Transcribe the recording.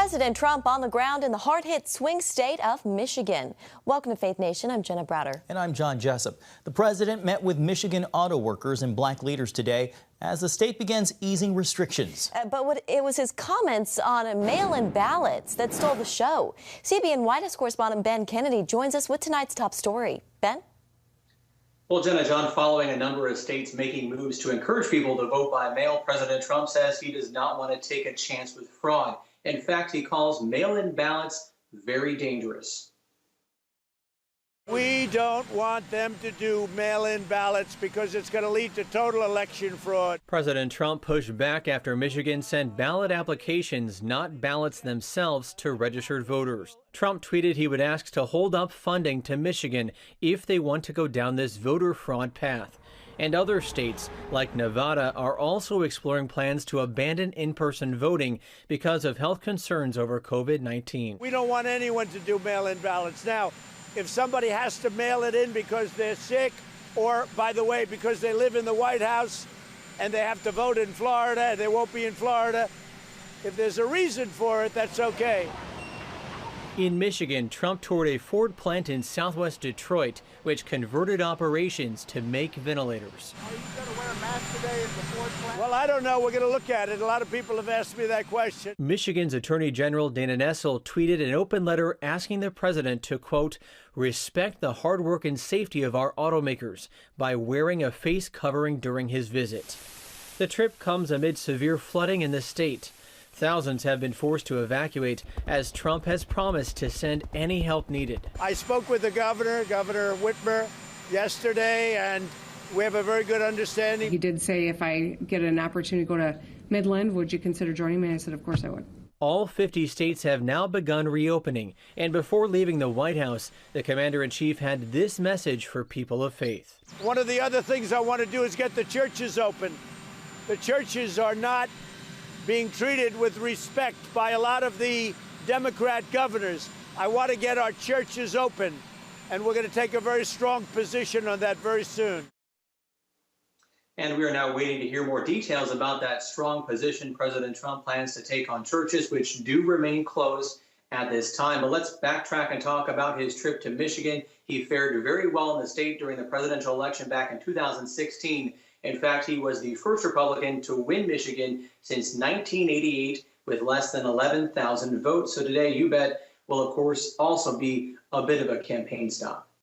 President Trump on the ground in the hard-hit swing state of Michigan. Welcome to Faith Nation. I'm Jenna Browder. And I'm John Jessup. The president met with Michigan auto workers and black leaders today as the state begins easing restrictions. It was his comments on mail-in ballots that stole the show. CBN White House correspondent Ben Kennedy joins us with tonight's top story. Ben? Well, Jenna, John, following a number of states making moves to encourage people to vote by mail, President Trump says he does not want to take a chance with fraud. In fact, he calls mail-in ballots very dangerous. We don't want them to do mail-in ballots because it's going to lead to total election fraud. President Trump pushed back after Michigan sent ballot applications, not ballots themselves, to registered voters. Trump tweeted he would ask to hold up funding to Michigan if they want to go down this voter fraud path. And other states, like Nevada, are also exploring plans to abandon in-person voting because of health concerns over COVID-19. We don't want anyone to do mail-in ballots. Now, if somebody has to mail it in because they're sick, or, by the way, because they live in the White House and they have to vote in Florida and they won't be in Florida, if there's a reason for it, that's okay. In Michigan, Trump toured a Ford plant in southwest Detroit, which converted operations to make ventilators. Are you going to wear a mask today at the Ford plant? Well, I don't know. We're going to look at it. A lot of people have asked me that question. Michigan's Attorney General Dana Nessel tweeted an open letter asking the president to, quote, respect the hard work and safety of our automakers by wearing a face covering during his visit. The trip comes amid severe flooding in the state. Thousands have been forced to evacuate as Trump has promised to send any help needed. I spoke with the governor, Governor Whitmer, yesterday, and we have a very good understanding. He did say, if I get an opportunity to go to Midland, would you consider joining me? I said, of course I would. All 50 states have now begun reopening, and before leaving the White House, the commander-in-chief had this message for people of faith. One of the other things I want to do is get the churches open. The churches are not being treated with respect by a lot of the Democrat governors. I want to get our churches open, and we're going to take a very strong position on that very soon. And we are now waiting to hear more details about that strong position President Trump plans to take on churches, which do remain closed at this time. But let's backtrack and talk about his trip to Michigan. He fared very well in the state during the presidential election back in 2016. In fact, he was the first Republican to win Michigan since 1988 with less than 11,000 votes. So today, you bet, will, of course, also be a bit of a campaign stop.